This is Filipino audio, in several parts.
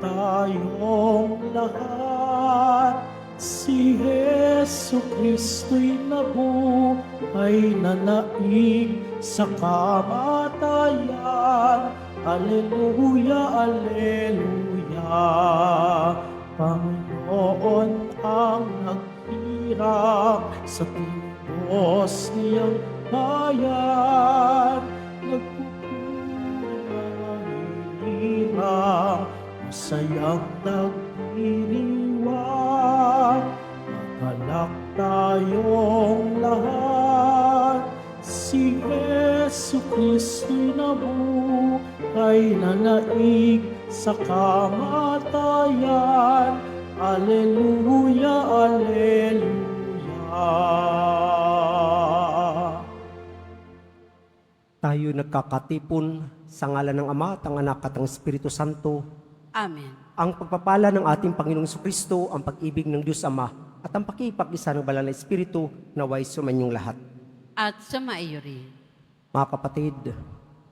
tayong lahat. Si Hesu Kristo'y nabuhay na naig sa kamatayan. Aleluya, aleluya. Panginoon ang naghirap sa tinubos niyang bayan. Nagpupurang masayang nagdiriwang. Magalak tayong lahat. Si Hesu Kristo'y nabuhay na naig sa kamatayan. Aleluya, aleluya. Tayo nagkakatipon sa ngalan ng Ama at ng Anak at ng Espiritu Santo. Amen. Ang pagpapala ng ating Panginoong Jesucristo, ang pag-ibig ng Diyos Ama, at ang pakipag-isa ng Banal na Espiritu naway sumainyong lahat. At sumaiyo rin. Mga kapatid,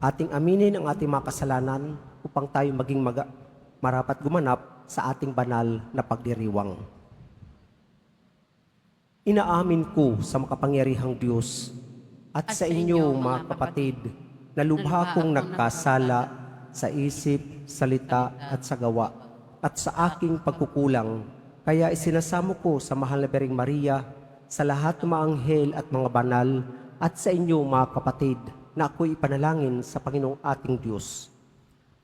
ating aminin ang ating mga kasalanan upang tayo maging marapat gumanap sa ating banal na pagdiriwang. Inaamin ko sa makapangyarihang Diyos at sa inyo, mga kapatid, na lubha kong nagkasala sa isip, salita at sa gawa at sa aking pagkukulang. Kaya isinasamo ko sa mahal na Birheng Maria, sa lahat ng mga anghel at mga banal, at sa inyo, mga kapatid, na ako'y ipanalangin sa Panginoong ating Diyos.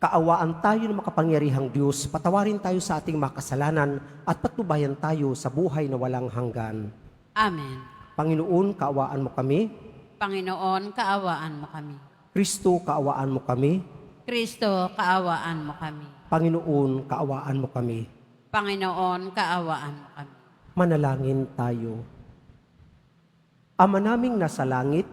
Kaawaan tayo ng makapangyarihang Diyos, patawarin tayo sa ating mga kasalanan at patnubayan tayo sa buhay na walang hanggan. Amen. Panginoon, kaawaan mo kami. Panginoon, kaawaan mo kami. Kristo, kaawaan mo kami. Kristo, kaawaan mo kami. Panginoon, kaawaan mo kami. Panginoon, kaawaan mo kami. Manalangin tayo. Ama naming nasa langit,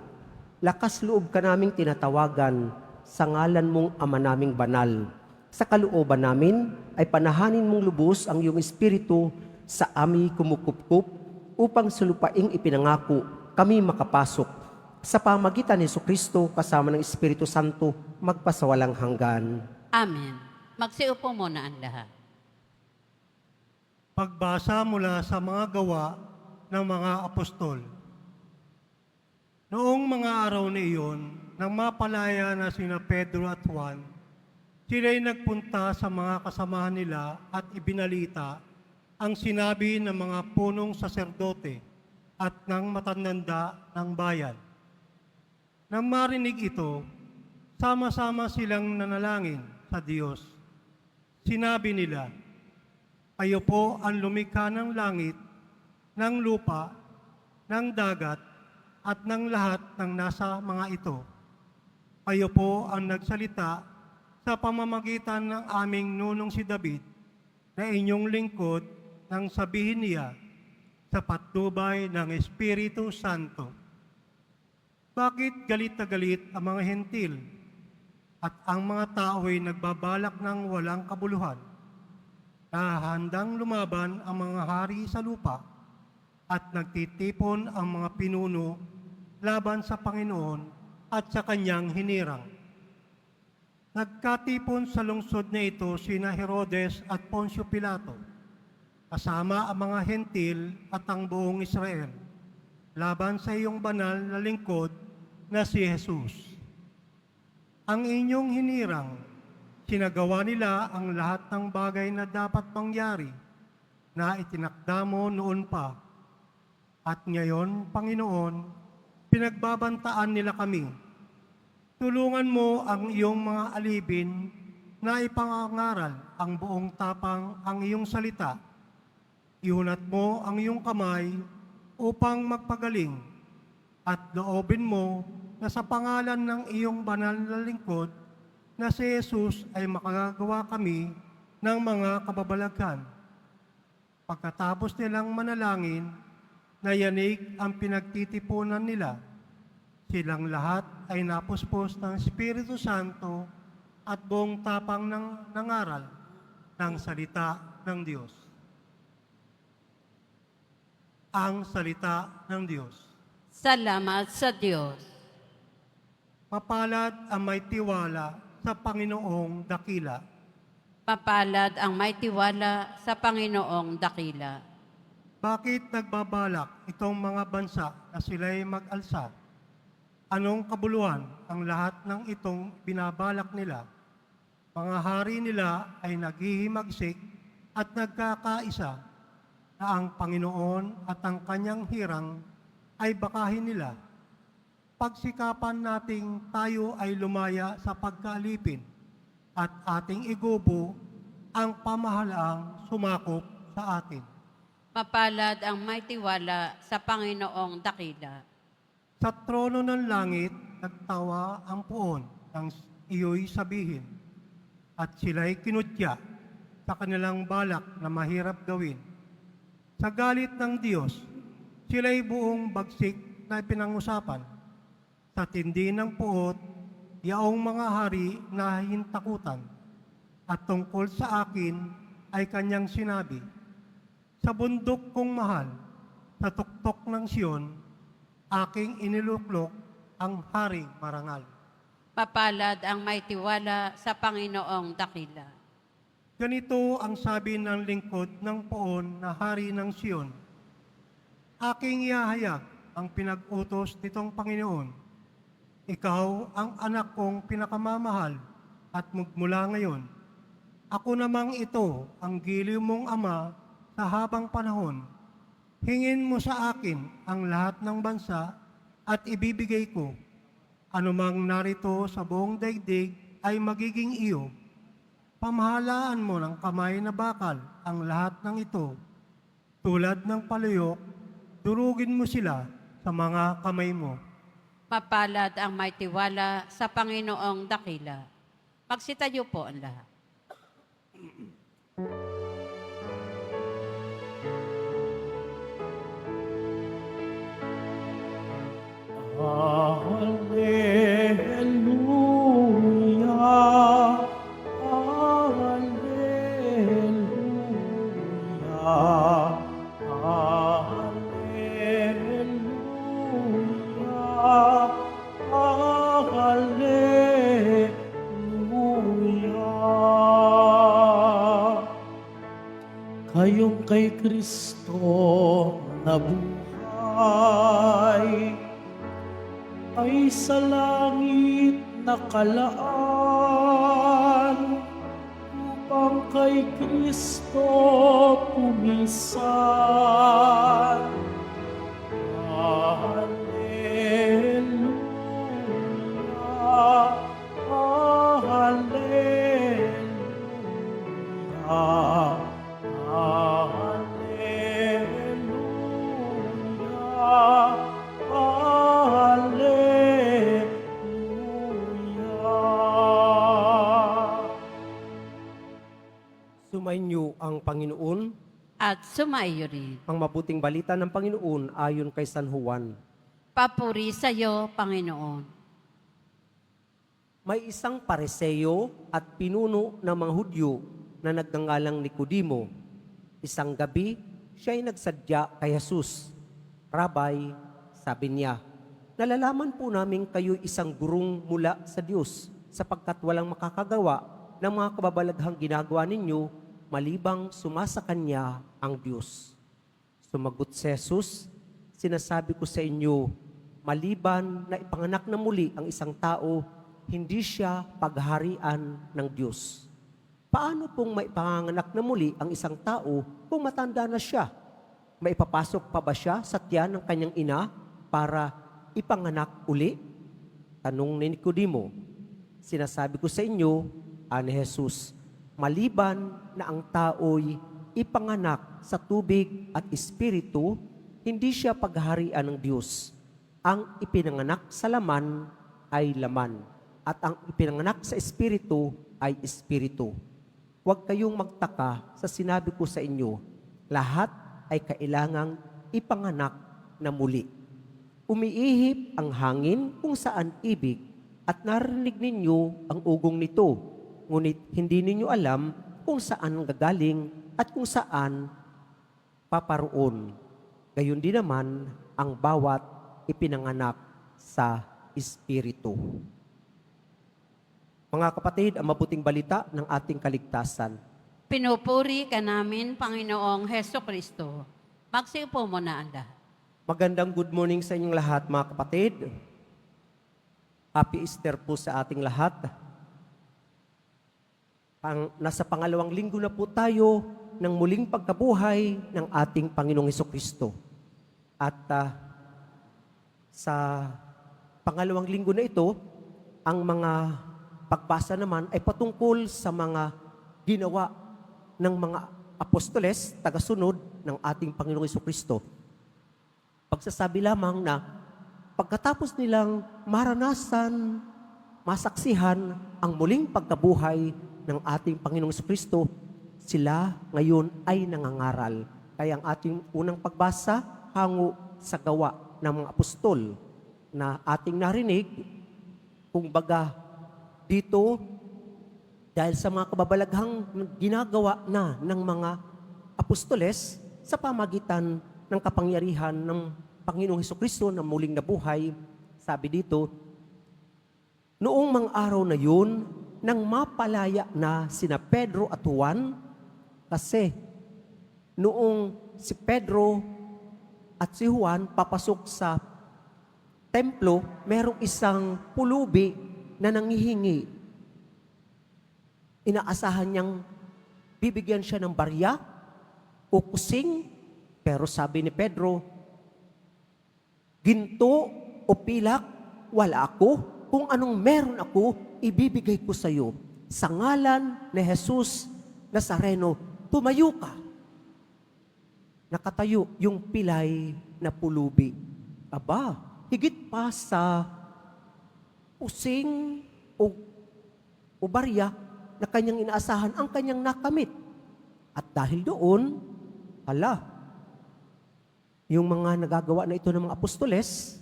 lakas loob ka naming tinatawagan sa ngalan mong Ama naming banal. Sa kalooban namin ay panahanin mong lubos ang iyong Espiritu sa aming kumukupkup upang sa lupaing ipinangako kami makapasok sa pamagitan ni Jesucristo kasama ng Espiritu Santo magpasawalang hanggan. Amen. Magsiupo muna ang lahat. Pagbasa mula sa mga gawa ng mga apostol. Noong mga araw na iyon, nang mapalaya na sina Pedro at Juan, sila'y nagpunta sa mga kasamahan nila at ibinalita ang sinabi ng mga punong saserdote at ng matandanda ng bayan. Nang marinig ito, sama-sama silang nanalangin sa Diyos. Sinabi nila, "Kayo po ang lumikha ng langit, ng lupa, ng dagat, at ng lahat ng nasa mga ito. Kayo po ang nagsalita sa pamamagitan ng aming nunong si David na inyong lingkod nang sabihin niya sa patnubay ng Espiritu Santo. Bakit galit na galit ang mga hentil at ang mga tao'y nagbabalak ng walang kabuluhan? Handang lumaban ang mga hari sa lupa at nagtitipon ang mga pinuno laban sa Panginoon at sa kanyang hinirang. Nagkatipon sa lungsod na ito sina Herodes at Poncio Pilato, kasama ang mga hentil at ang buong Israel, laban sa iyong banal na lingkod na si Jesus. Ang inyong hinirang, sinagawa nila ang lahat ng bagay na dapat mangyari na itinakda mo noon pa. At ngayon, Panginoon, pinagbabantaan nila kami. Tulungan mo ang iyong mga alipin na ipangangaral ang buong tapang ang iyong salita. Iunat mo ang iyong kamay upang magpagaling at loobin mo na sa pangalan ng iyong banal na lingkod na si Jesus ay makagagawa kami ng mga kababalaghan. Pagkatapos nilang manalangin, nayanig ang pinagtitipunan nila. Silang lahat ay napuspos ng Espiritu Santo at buong tapang ng nangaral ng salita ng Diyos. Ang salita ng Diyos. Salamat sa Diyos. Mapalad ang may tiwala sa Panginoong dakila. Mapalad ang may tiwala sa Panginoong dakila. Bakit nagbabalak itong mga bansa na sila'y mag-alsa? Anong kabuluhan ang lahat ng itong binabalak nila? Mga hari nila ay naghihimagsik at nagkakaisa na ang Panginoon at ang kanyang hirang ay bakahin nila. Pagsikapan nating tayo ay lumaya sa pagkaalipin at ating igubo ang pamahalaang sumakop sa atin. Mapalad ang may tiwala sa Panginoong dakila. Sa trono ng langit, nagtawa ang puon ng iyo'y sabihin, at sila'y kinutya sa kanilang balak na mahirap gawin. Sa galit ng Diyos, sila'y buong bagsik na pinangusapan. Sa tindi ng puot, yaong mga hari na hintakutan, at tungkol sa akin ay kanyang sinabi, sa bundok kong mahal, sa tuktok ng Siyon, aking iniluklok ang haring marangal. Mapalad ang may tiwala sa Panginoong dakila. Ganito ang sabi ng lingkod ng poon na hari ng Siyon. Aking ihahayag ang pinag-utos nitong Panginoon. Ikaw ang anak kong pinakamamahal at magmula ngayon. Ako namang ito ang giliw mong ama sa habang panahon. Hingin mo sa akin ang lahat ng bansa at ibibigay ko. Anumang narito sa buong daigdig ay magiging iyo. Pamahalaan mo ng kamay na bakal ang lahat ng ito. Tulad ng paluyok, durugin mo sila sa mga kamay mo. Mapalad ang may tiwala sa Panginoong dakila. Magsitayo po ang lahat. Hallelujah, Hallelujah, Hallelujah. Kayong kay Kristo nabuhay ay sa langit nakalaan upang kay Kristo pumisan. Hallelujah, Hallelujah, Hallelujah, Hallelujah. Sumainyo ang Panginoon, At sumaiyo rin. ang mabuting balita ng Panginoon ayon kay San Juan. Papuri sa iyo, Panginoon. May isang pareseyo at pinuno ng mga Hudyo na nagngangalang Nicodemo. Isang gabi, siya ay nagsadya kay Jesus. Rabay, sabi niya, nalalaman po namin kayo isang gurong mula sa Diyos sapagkat walang makakagawa ng mga kababalaghang ginagawa ninyo malibang sumasa Kanya ang Diyos. Sumagot si Jesus, sinasabi ko sa inyo, maliban na ipanganak na muli ang isang tao, hindi siya pagharian ng Diyos. Paano pong maipanganak na muli ang isang tao kung matanda na siya? Maipapasok pa ba siya sa tiyan ng kanyang ina para ipanganak uli? Tanong ni Nicodemo. Sinasabi ko sa inyo, ani Jesus, maliban na ang tao'y ipanganak sa tubig at espiritu, hindi siya pagharian ng Diyos. Ang ipinanganak sa laman ay laman, at ang ipinanganak sa espiritu ay espiritu. Huwag kayong magtaka sa sinabi ko sa inyo, lahat ay kailangang ipanganak na muli. Umiihip ang hangin kung saan ibig at narinig ninyo ang ugong nito, ngunit hindi ninyo alam kung saan gagaling at kung saan paparoon. Gayon din naman ang bawat ipinanganak sa Espiritu. Mga kapatid, ang mabuting balita ng ating kaligtasan. Pinupuri ka namin, Panginoong Heso Kristo. Magsiupo mo na ang lahat. Magandang good morning sa inyong lahat, mga kapatid. Happy Easter po sa ating lahat. Nasa pangalawang linggo na po tayo ng muling pagkabuhay ng ating Panginoong Hesukristo. At sa pangalawang linggo na ito, ang mga pagbasa naman ay patungkol sa mga ginawa ng mga apostoles, tagasunod ng ating Panginoong Hesukristo. Pagsasabi lamang na pagkatapos nilang maranasan, masaksihan ang muling pagkabuhay ng ating Panginoong Hesukristo, sila ngayon ay nangangaral. Kaya ang ating unang pagbasa hango sa gawa ng mga apostol na ating narinig, kung baga dito, dahil sa mga kababalaghang ginagawa na ng mga apostoles sa pamagitan ng kapangyarihan ng Panginoong Hesukristo na muling nabuhay, sabi dito, noong mga araw na yun, nang mapalaya na sina Pedro at Juan, kasi noong si Pedro at si Juan papasok sa templo, merong isang pulubi na nangihingi. Inaasahan niyang bibigyan siya ng barya o kusing, pero sabi ni Pedro, ginto o pilak, wala ako. Kung anong meron ako, ibibigay ko sa iyo. Sa ngalan ni Jesus Nazareno, tumayo ka. Nakatayo yung pilay na pulubi. Aba, higit pa sa using o barya na kanyang inaasahan ang kanyang nakamit. At dahil doon, yung mga nagagawa na ito ng mga apostoles,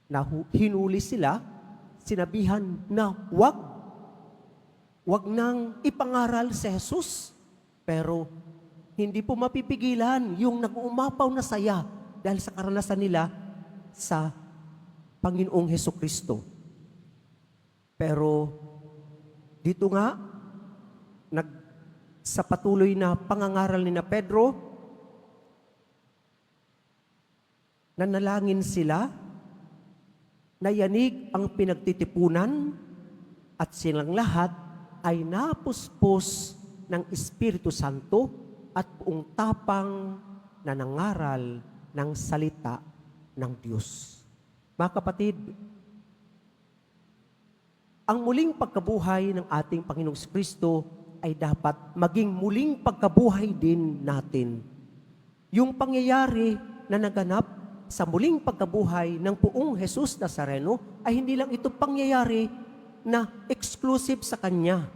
na hinuli sila, sinabihan na wag nang ipangaral si Jesus. Pero hindi po mapipigilan yung nag-uumapaw na saya dahil sa karanasan nila sa Panginoong Hesukristo. Pero dito nga, sa patuloy na pangangaral ni na Pedro, nanalangin sila, nayanig ang pinagtitipunan, at silang lahat ay napuspos ng Espiritu Santo at buong tapang na nangaral ng salita ng Diyos. Mga kapatid, ang muling pagkabuhay ng ating Panginoong Kristo ay dapat maging muling pagkabuhay din natin. Yung pangyayari na naganap sa muling pagkabuhay ng poong Jesus Nazareno ay hindi lang ito pangyayari na exclusive sa Kanya,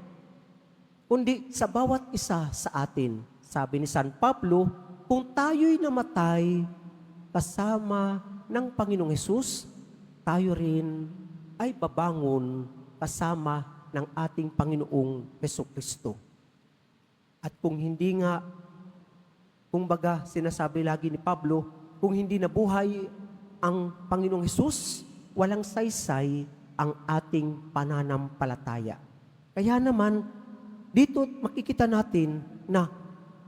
kundi sa bawat isa sa atin. Sabi ni San Pablo, kung tayo'y namatay kasama ng Panginoong Jesus, tayo rin ay babangon kasama ng ating Panginoong Hesukristo. At kung hindi nga, kung baga sinasabi lagi ni Pablo, kung hindi nabuhay ang Panginoong Hesus, walang saysay ang ating pananampalataya. Kaya naman, dito makikita natin na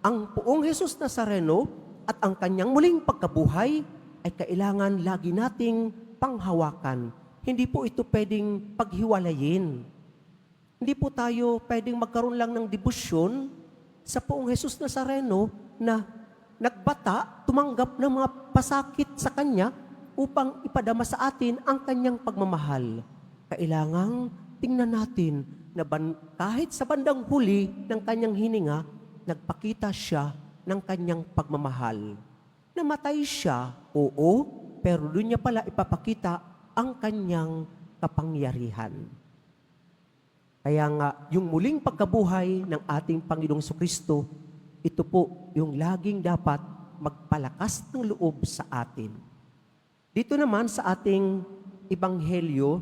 ang poong Jesus Nazareno at ang kanyang muling pagkabuhay ay kailangan lagi nating panghawakan. Hindi po ito pwedeng paghiwalayin. Hindi po tayo pwedeng magkaroon lang ng debosyon sa poong Jesus Nazareno na nagbata, tumanggap ng mga pasakit sa Kanya upang ipadama sa atin ang Kanyang pagmamahal. Kailangang tingnan natin na kahit sa bandang huli ng Kanyang hininga, nagpakita siya ng Kanyang pagmamahal. Namatay siya, oo, pero doon niya pala ipapakita ang Kanyang kapangyarihan. Kaya nga, yung muling pagkabuhay ng ating Panginoong Jesucristo, ito po yung laging dapat magpalakas ng loob sa atin. Dito naman sa ating Ebanghelyo,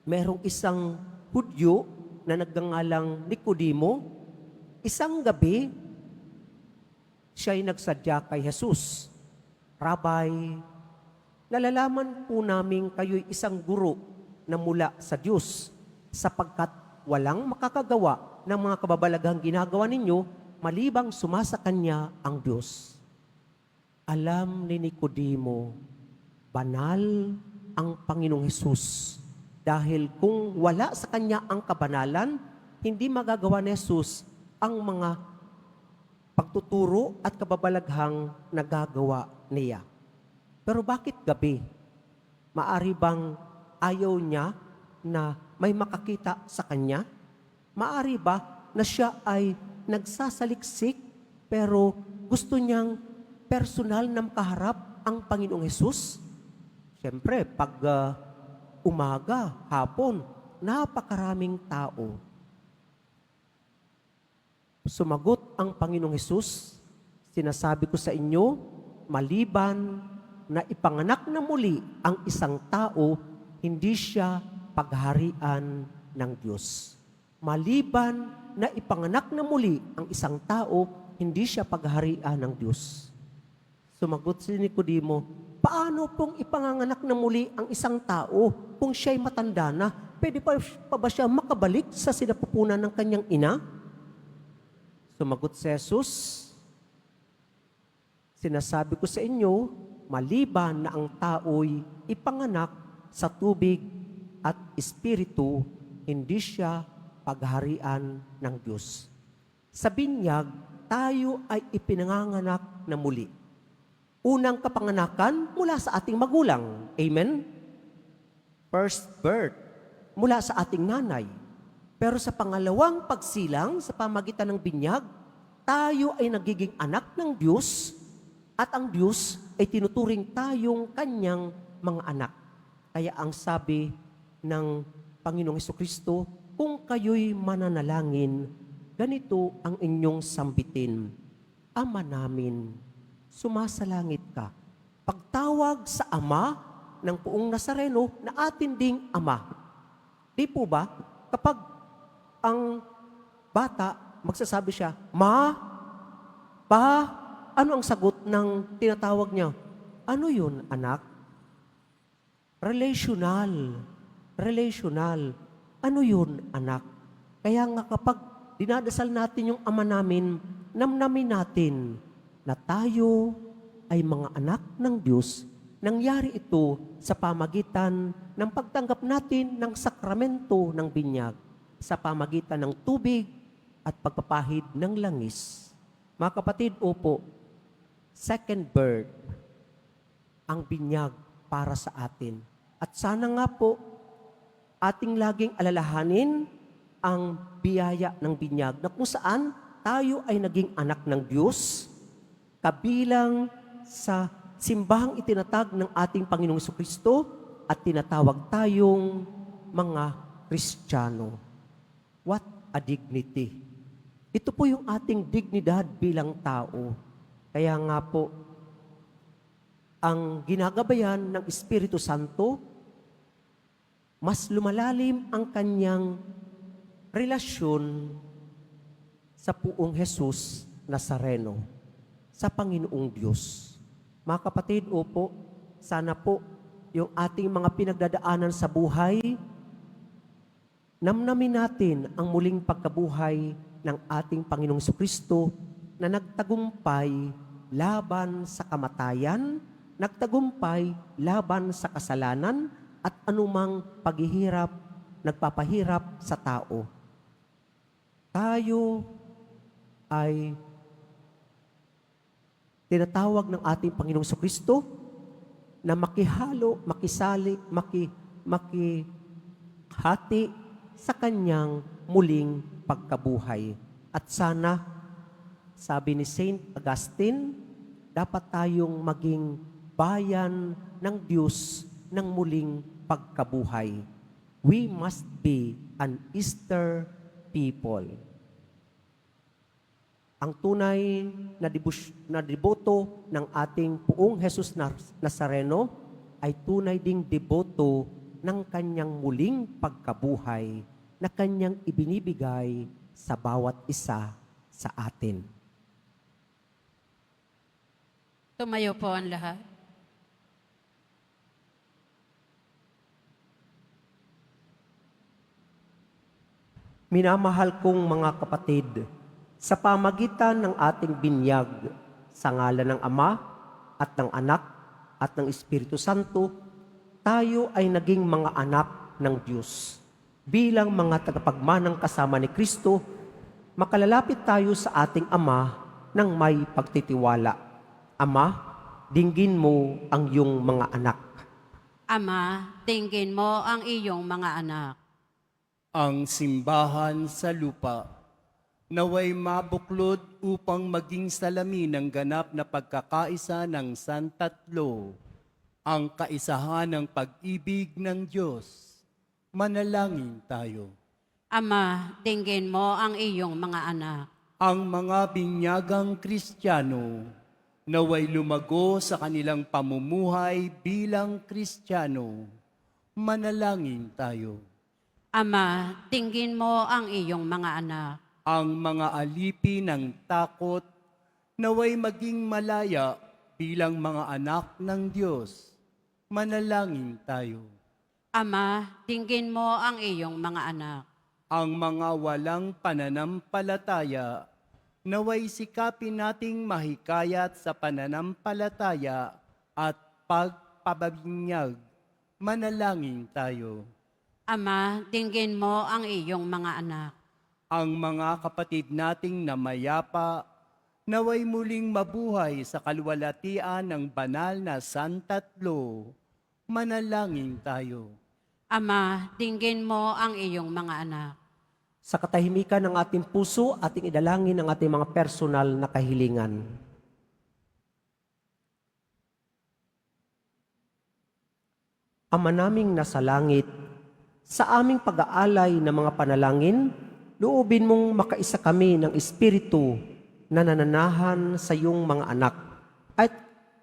merong isang Hudyo na nagngangalang Nicodemo. Isang gabi, siya ay nagsadya kay Jesus. Rabay, nalalaman po namin kayo'y isang guro na mula sa Diyos sapagkat walang makakagawa ng mga kababalaghang ginagawa ninyo malibang sumasa Kanya ang Diyos. Alam ni Nicodemo, banal ang Panginoong Hesus. Dahil kung wala sa Kanya ang kabanalan, hindi magagawa ni Jesus ang mga pagtuturo at kababalaghang nagagawa niya. Pero bakit gabi? Maari bang ayaw niya na may makakita sa Kanya? Maari ba na siya ay nagsasaliksik pero gusto niyang personal na makaharap ang Panginoong Hesus? Siyempre, pag umaga, hapon, napakaraming tao. Sumagot ang Panginoong Hesus, sinasabi ko sa inyo, maliban na ipanganak na muli ang isang tao, hindi siya pagharian ng Diyos. Maliban na ipanganak na muli ang isang tao, hindi siya pagharian ng Diyos. Sumagot si Nicodemo, paano pong ipanganganak na muli ang isang tao kung siya'y matanda na? Pwede pa ba siya makabalik sa sinapupunan ng kanyang ina? Sumagot si Jesus, sinasabi ko sa inyo, maliban na ang tao'y ipanganak sa tubig at espiritu, hindi siya pagharian ng Diyos. Sa binyag, tayo ay ipinanganganak na muli. Unang kapanganakan mula sa ating magulang. Amen? First birth, mula sa ating nanay. Pero sa pangalawang pagsilang, sa pamagitan ng binyag, tayo ay nagiging anak ng Diyos at ang Diyos ay tinuturing tayong kanyang mga anak. Kaya ang sabi ng Panginoong Hesukristo, kung kayo'y mananalangin, ganito ang inyong sambitin, Ama namin, sumasalangit ka. Pagtawag sa Ama ng Poong Nazareno na atin ding Ama. Di po ba? Kapag ang bata, magsasabi siya, Ma, Pa, ano ang sagot ng tinatawag niya? Ano yun, anak? Relational. Relational. Ano yun, anak? Kaya nga kapag dinadasal natin yung Ama namin, namnamin natin na tayo ay mga anak ng Diyos. Nangyari ito sa pamagitan ng pagtanggap natin ng sakramento ng binyag, sa pamagitan ng tubig at pagpapahid ng langis. Mga kapatid, opo, second birth, ang binyag para sa atin. At sana nga po, ating laging alalahanin ang biyaya ng binyag na kung saan tayo ay naging anak ng Diyos, kabilang sa simbahang itinatag ng ating Panginoong Jesucristo at tinatawag tayong mga Kristiyano. What a dignity! Ito po yung ating dignidad bilang tao. Kaya nga po, ang ginagabayan ng Espiritu Santo, mas lumalalim ang kanyang relasyon sa Poong Jesus Nazareno, sa Panginoong Diyos. Mga kapatid, opo, sana po yung ating mga pinagdadaanan sa buhay, namnamin natin ang muling pagkabuhay ng ating Panginoong Jesucristo na nagtagumpay laban sa kamatayan, nagtagumpay laban sa kasalanan, at anumang paghihirap, nagpapahirap sa tao. Tayo ay tinatawag ng ating Panginoong Jesucristo na makihalo, makisali, makihati sa kanyang muling pagkabuhay. At sana, sabi ni Saint Augustine, dapat tayong maging bayan ng Diyos ng muling pagkabuhay. We must be an Easter people. Ang tunay na deboto ng ating Poong Jesus Nazareno ay tunay ding deboto ng kanyang muling pagkabuhay na kanyang ibinibigay sa bawat isa sa atin. Tumayo po ang lahat. Minamahal kong mga kapatid, sa pamagitan ng ating binyag, sa ngalan ng Ama at ng Anak at ng Espiritu Santo, tayo ay naging mga anak ng Diyos. Bilang mga tagapagmanang kasama ni Kristo, makalalapit tayo sa ating Ama ng may pagtitiwala. Ama, dinggin mo ang iyong mga anak. Ama, dinggin mo ang iyong mga anak. Ang simbahan sa lupa, naway mabuklod upang maging salamin ng ganap na pagkakaisa ng Santatlo, ang kaisahan ng pag-ibig ng Diyos. Manalangin tayo. Ama, dinggin mo ang iyong mga anak. Ang mga binyagang Kristiyano, naway lumago sa kanilang pamumuhay bilang Kristiyano. Manalangin tayo. Ama, dinggin mo ang iyong mga anak. Ang mga alipi ng takot, naway maging malaya bilang mga anak ng Diyos. Manalangin tayo. Ama, dinggin mo ang iyong mga anak. Ang mga walang pananampalataya, naway sikapin nating mahikayat sa pananampalataya at pagpababinyag. Manalangin tayo. Ama, dinggin mo ang iyong mga anak. Ang mga kapatid nating namayapa, naway muling mabuhay sa kaluwalhatian ng banal na Santatlo. Manalangin tayo. Ama, dinggin mo ang iyong mga anak. Sa katahimikan ng ating puso, ating idalangin ang ating mga personal na kahilingan. Ama naming nasa langit, sa aming pag-aalay ng mga panalangin, loobin mong makaisa kami ng Espiritu na nananahan sa iyong mga anak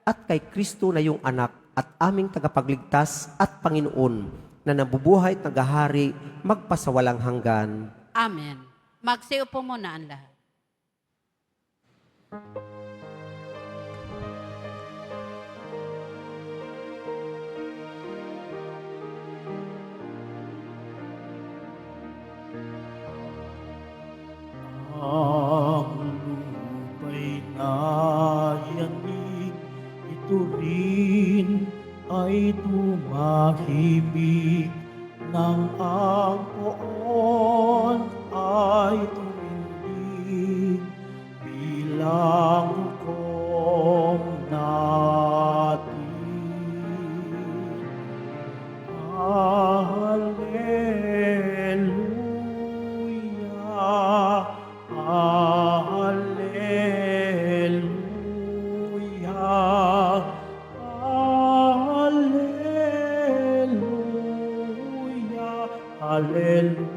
at kay Kristo na iyong anak at aming tagapagligtas at Panginoon na nabubuhay at naghahari magpasawalang hanggan. Amen. Magsiupo muna ang lahat. Ang lupa'y nayanig, ito rin ay tumahimik, nang ang poon ay tumindig bilang hukom natin. Hallelujah, Hallelujah, Hallelujah,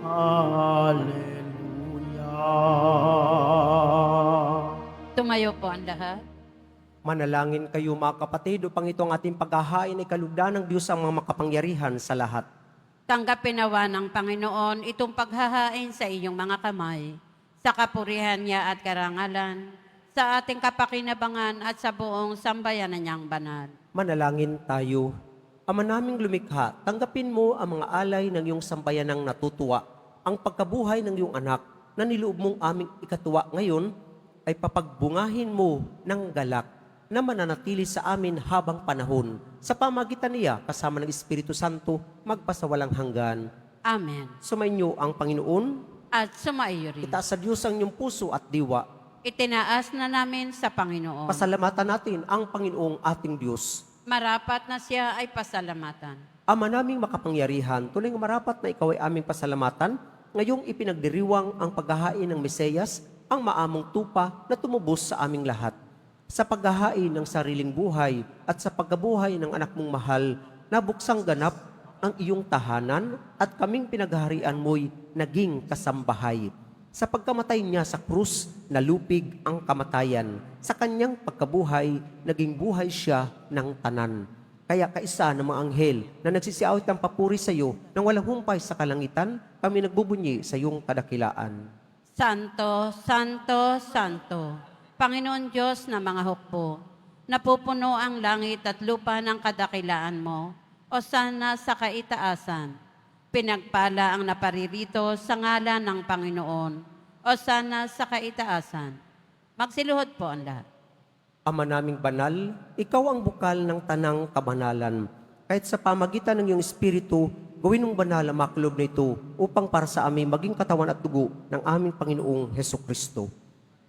Hallelujah, Hallelujah. Tumayo po ang lahat. Manalangin kayo mga kapatid upang itong ating paghahain ay kalugdan ng Diyos ang mga makapangyarihan sa lahat. Tanggapin nawa ng Panginoon itong paghahain sa iyong mga kamay, sa kapurihan niya at karangalan, sa ating kapakinabangan at sa buong sambayanan niyang banal. Manalangin tayo. Ama naming lumikha, tanggapin mo ang mga alay ng iyong sambayanang natutuwa. Ang pagkabuhay ng iyong anak na niloob mong aming ikatuwa ngayon ay papagbungahin mo ng galak na mananatili sa amin habang panahon. Sa pamagitan niya, kasama ng Espiritu Santo, magpasawalang hanggan. Amen. Sumainyo ang Panginoon, At sumaiyo rin. itaas sa Diyos ang iyong puso at diwa. Itinaas na namin sa Panginoon. Pasalamatan natin ang Panginoong ating Diyos. Marapat na siya ay pasalamatan. Ama naming makapangyarihan, tunay nga marapat na ikaw ay aming pasalamatan, ngayong ipinagdiriwang ang paghahain ng Mesiyas, ang maamong tupa na tumubos sa aming lahat. Sa paghahain ng sariling buhay at sa pagkabuhay ng anak mong mahal, nabuksang ganap ang iyong tahanan at kaming pinaghaharian mo'y naging kasambahay. Sa pagkamatay niya sa krus, nalupig ang kamatayan. Sa kanyang pagkabuhay, naging buhay siya ng tanan. Kaya kaisa ng mga anghel na nagsisiawit ng papuri sa iyo nang walang humpay sa kalangitan, kami nagbubunyi sa iyong kadakilaan. Santo, Santo, Santo, Panginoon Diyos na mga hukbo, napupuno ang langit at lupa ng kadakilaan mo, o sana sa kaitaasan. Pinagpala ang naparirito sa ngalan ng Panginoon. O sana sa kaitaasan. Magsiluhod po ang lahat. Ama naming banal, ikaw ang bukal ng tanang kabanalan. Kahit sa pamagitan ng iyong Espiritu, gawin mong banal ang makulob na ito upang para sa amin maging katawan at dugo ng aming Panginoong Heso Kristo.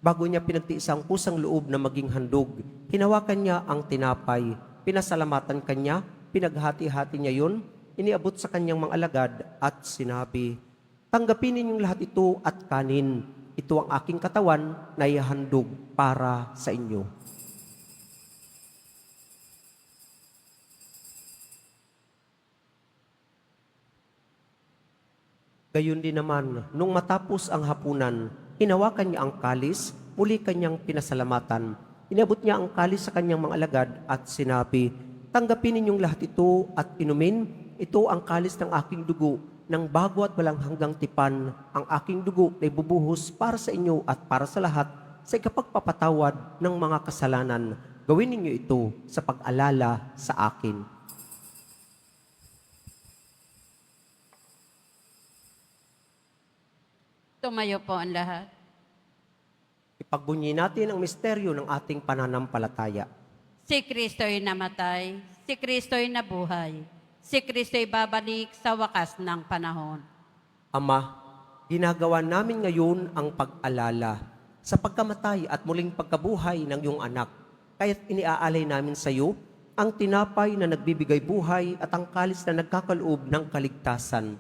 Bago niya pinagtiis ang kusang loob na maging handog, hinawakan niya ang tinapay, pinasalamatan kanya, pinaghati-hati niya yun, iniabot sa kanyang mga alagad at sinabi, "Tanggapin ninyong lahat ito at kanin. Ito ang aking katawan na ihahandog para sa inyo." Gayon din naman, nung matapos ang hapunan, hinawakan niya ang kalis, muli kanyang pinasalamatan. Inabot niya ang kalis sa kanyang mga alagad at sinabi, "Tanggapin ninyong lahat ito at inumin. Ito ang kalis ng aking dugo, ng bago at walang hanggang tipan. Ang aking dugo na ibubuhos para sa inyo at para sa lahat sa ikapagpapatawad ng mga kasalanan. Gawin ninyo ito sa pag-alala sa akin." Tumayo po ang lahat. Ipagbunyi natin ang misteryo ng ating pananampalataya. Si Kristo'y namatay, si Kristo'y nabuhay, si Kristo'y babalik sa wakas ng panahon. Ama, ginagawa namin ngayon ang pag-alala sa pagkamatay at muling pagkabuhay ng iyong anak. Kaya't iniaalay namin sa iyo ang tinapay na nagbibigay buhay at ang kalis na nagkakaloob ng kaligtasan.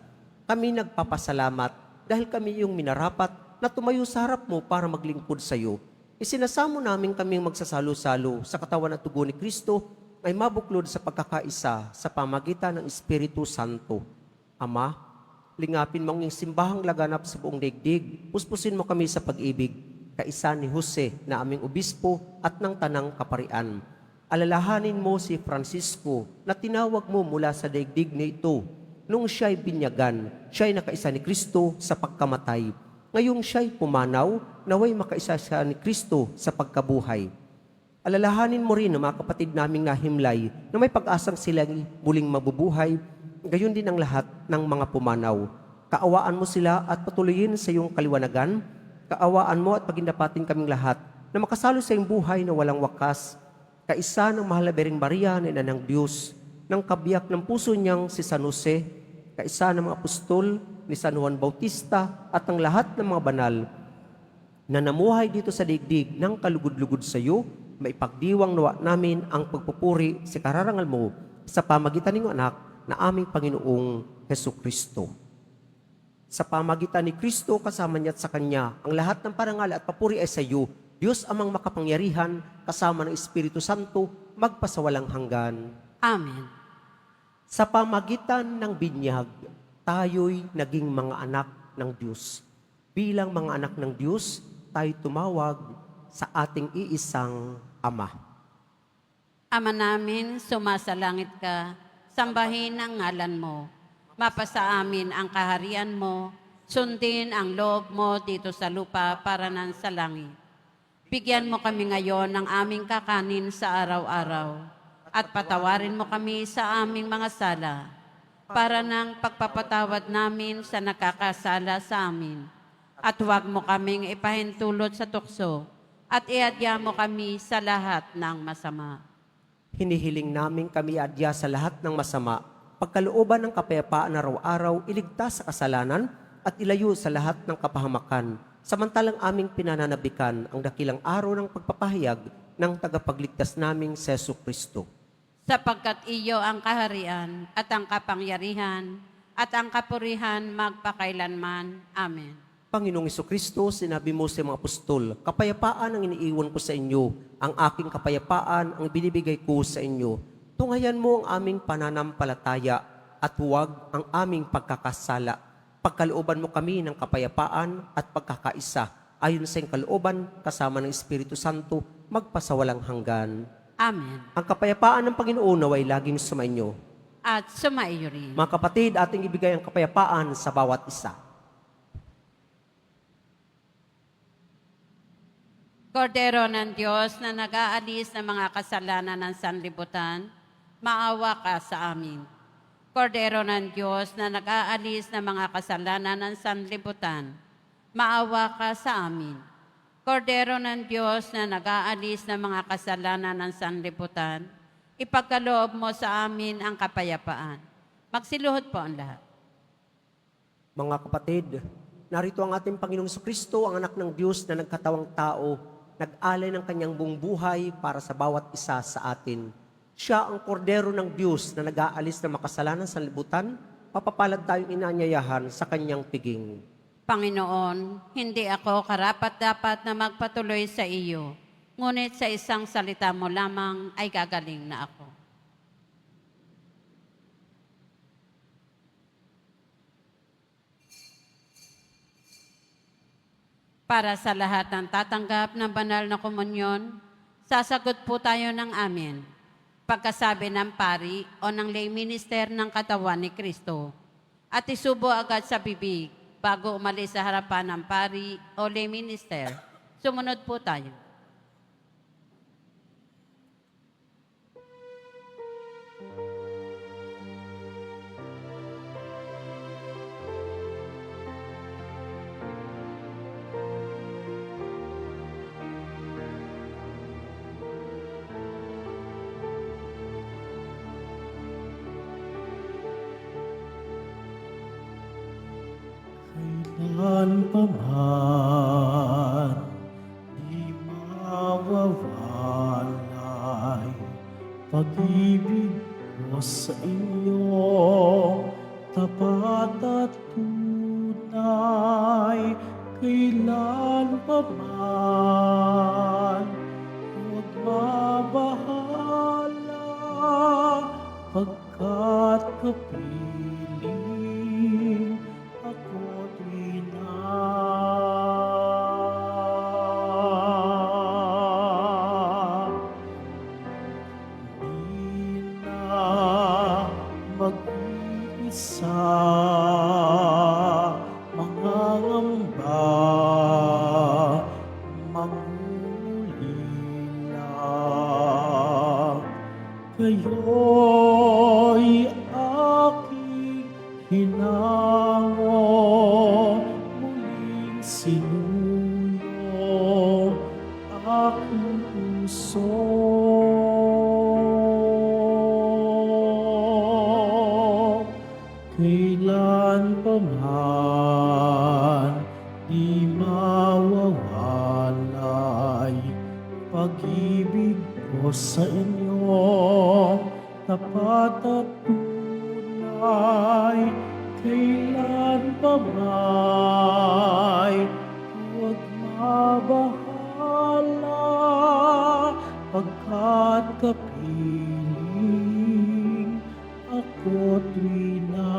Kami nagpapasalamat dahil kami iyong minarapat na tumayo sa harap mo para maglingkod sa iyo. Isinasamo namin kaming magsasalo-salo sa katawan at dugo ni Kristo ay mabuklod sa pagkakaisa sa pamagitan ng Espiritu Santo. Ama, lingapin mo ang iyong simbahang laganap sa buong daigdig. Puspusin mo kami sa pag-ibig, kaisa ni Jose na aming obispo at ng tanang kaparian. Alalahanin mo si Francisco na tinawag mo mula sa daigdig na ito. Nung siya'y binyagan, siya'y nakaisa ni Kristo sa pagkamatay. Ngayong siya'y pumanaw, naway makaisa siya ni Kristo sa pagkabuhay. Alalahanin mo rin ang mga kapatid naming nahimlay na may pag-asang silang muling mabubuhay, gayon din ang lahat ng mga pumanaw. Kaawaan mo sila at patuloyin sa iyong kaliwanagan. Kaawaan mo at pagindapatin kaming lahat na makasalo sa iyong buhay na walang wakas. Kaisa ng mahal na Birheng Maria na ina ng Diyos, ng kabiyak ng puso niyang si San Jose, kaisa ng mga apostol ni San Juan Bautista at ang lahat ng mga banal na namuhay dito sa daigdig ng kalugod-lugod sa iyo, maipagdiwang nawa namin ang pagpupuri sa kararangal mo sa pamagitan ng anak na aming Panginoong Heso Kristo. Sa pamagitan ni Kristo kasama niya at sa Kanya, ang lahat ng parangal at papuri ay sa iyo, Diyos amang makapangyarihan, kasama ng Espiritu Santo, magpasawalang hanggan. Amen. Sa pamagitan ng binyag, tayo'y naging mga anak ng Diyos. Bilang mga anak ng Diyos, tayo tumawag sa ating iisang Ama. Ama namin, sumasalangit ka, sambahin ang ngalan mo. Mapasa amin ang kaharian mo, sundin ang loob mo dito sa lupa para nan sa langit. Bigyan mo kami ngayon ng aming kakanin sa araw-araw at patawarin mo kami sa aming mga sala para ng pagpapatawad namin sa nakakasala sa amin. At huwag mo kaming ipahintulot sa tukso at iadya mo kami sa lahat ng masama. Hinihiling namin kami adya sa lahat ng masama, pagkalooban ng kapayapaan araw-araw, iligtas sa kasalanan at ilayo sa lahat ng kapahamakan, samantalang aming pinananabikan ang dakilang araw ng pagpapahayag ng tagapagligtas naming si Jesu Kristo. Sapagkat iyo ang kaharian at ang kapangyarihan at ang kapurihan magpakailanman. Amen. Panginoong Jesucristo, sinabi mo sa mga apostol, kapayapaan ang iniiwan ko sa inyo, ang aking kapayapaan ang binibigay ko sa inyo. Tunghayan mo ang aming pananampalataya at huwag ang aming pagkakasala. Pagkalooban mo kami ng kapayapaan at pagkakaisa, ayon sa iyong kalooban, kasama ng Espiritu Santo, magpasawalang hanggan. Amen. Ang kapayapaan ng Panginoon naway laging sumainyo. At sumaiyo rin. Mga kapatid, ating ibigay ang kapayapaan sa bawat isa. Kordero ng Diyos na nag-aalis ng mga kasalanan ng sanlibutan, maawa ka sa amin. Kordero ng Diyos na nag-aalis ng mga kasalanan ng sanlibutan, maawa ka sa amin. Kordero ng Diyos na nag-aalis ng mga kasalanan ng sanlibutan, ipagkaloob mo sa amin ang kapayapaan. Magsiluhod po ang lahat. Mga kapatid, narito ang ating Panginoong Kristo, ang anak ng Diyos na nagkatawang tao, nag-alay ng kanyang buong buhay para sa bawat isa sa atin. Siya ang kordero ng Diyos na nag-aalis ng makasalanan sa libutan, papapalad tayong inaanyayahan sa kanyang piging. Panginoon, hindi ako karapat-dapat na magpatuloy sa iyo, ngunit sa isang salita mo lamang ay gagaling na ako. Para sa lahat ng tatanggap ng banal na komunyon, sasagot po tayo ng amen. Pagkasabi ng pari o ng lay minister ng katawan ni Kristo, at isubo agad sa bibig bago umalis sa harapan ng pari o lay minister. Sumunod po tayo. Kailan pa man di mawawalay pag-ibig ko sa inyo, tapat at tunay. Kailan pa man huwag mabahala, pagkat kapiling ako't ina. Di na mag-iisa, mangangamba, mangulila. Kayo'y aking hinango, muling sinuyo aking puso. Kailan pa man di mawawalay pag-ibig ko sa inyo, tapat at tunay. Kailan pa may huwag mabahala, pagkat kapiling ako't ina.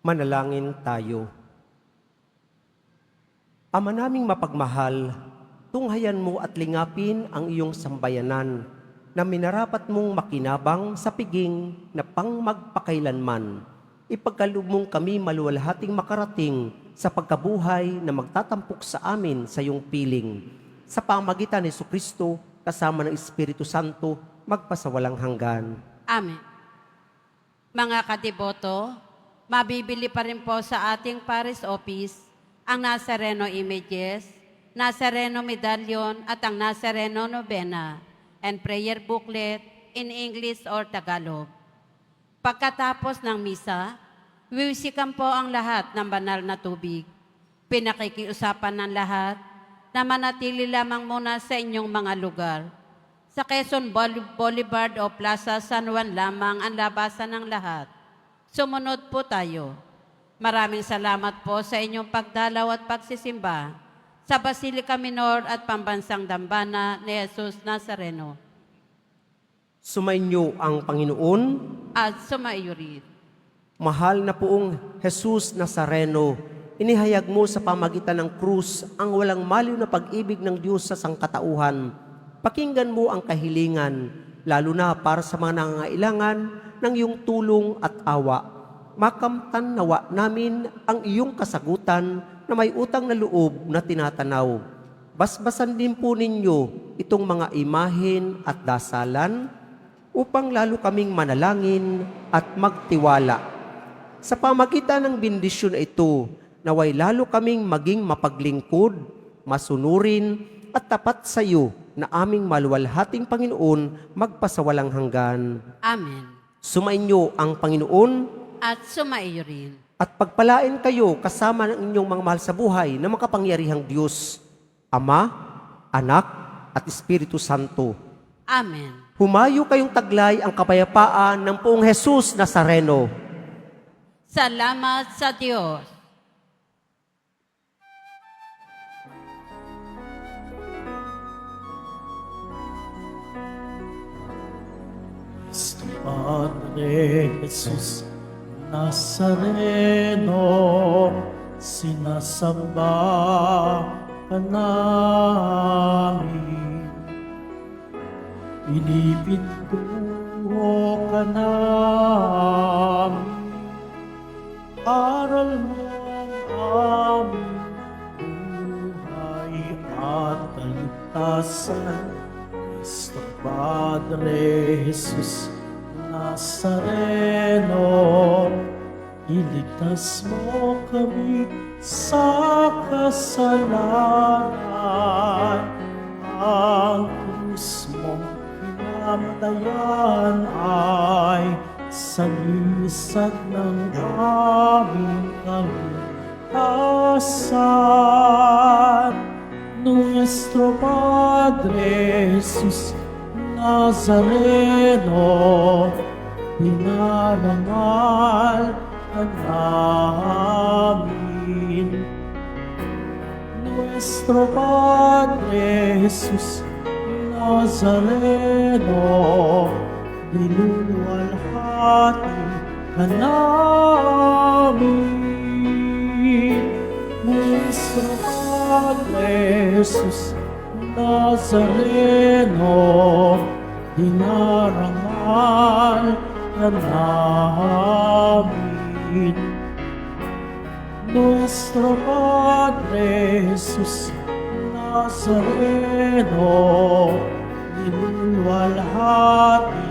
Manalangin tayo. Ama naming mapagmahal, tunghayan mo at lingapin ang iyong sambayanan na minarapat mong makinabang sa piging na pangmagpakailanman. Ipagkaloob mong kami maluwalhating makarating sa pagkabuhay na magtatampok sa amin sa iyong piling. Sa pamagitan ni Jesucristo, kasama ng Espiritu Santo, magpasawalang hanggan. Amen. Mga kadiboto, mabibili pa rin po sa ating parish office ang Nazareno images, Nazareno medallion at ang Nazareno novena and prayer booklet in English or Tagalog. Pagkatapos ng misa, wiwisikan po ang lahat ng banal na tubig. Pinakikiusapan ng lahat na manatili lamang muna sa inyong mga lugar. Sa Quezon Boulevard o Plaza San Juan lamang ang labasan ng lahat. Sumunod po tayo. Maraming salamat po sa inyong pagdalaw at pagsisimba sa Basilica Minor at Pambansang Dambana ni Jesus Nazareno Sumainyo ang Panginoon. at sumaiyo rin. Mahal na poong Jesus Nazareno, inihayag mo sa pamagitan ng krus ang walang maliw na pag-ibig ng Diyos sa sangkatauhan. Pakinggan mo ang kahilingan, lalo na para sa mga nangangailangan ng iyong tulong at awa. Makamtan nawa namin ang iyong kasagutan na may utang na loob na tinatanaw. Basbasan din po ninyo itong mga imahen at dasalan upang lalo kaming manalangin at magtiwala. Sa pamagitan ng bendisyon na ito, naway lalo kaming maging mapaglingkod, masunurin at tapat sa iyo na aming maluwalhating Panginoon magpasawalang hanggan. Amen. Sumainyo ang Panginoon At sumaiyo rin. at pagpalain kayo kasama ng inyong mga mahal sa buhay na makapangyarihang Diyos, Ama, Anak, at Espiritu Santo. Amen. Humayo kayong taglay ang kapayapaan ng poong Jesus Nazareno. Salamat sa Diyos. Padre Jesus Nazareno, sinasamba ka namin. Pinipintuho ka namin. Aral mo ang aming buhay at kaligtasan. Cristo Padre Jesus Nazareno, iligtas mo kami sa kasalanan. Ang krus mong pinamatayan ay sagisag ng aming kaligtasan. Nuestro Padre Jesus Nazareno, pinarangal ka namin. Nuestro Padre Jesus Nazareno, niluluwalhati ka namin. Nuestro Padre Jesus Nazareno, dinarangal ka namin. Nuestro Padre Jesus Nazareno, niluluwalhati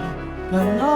ka namin.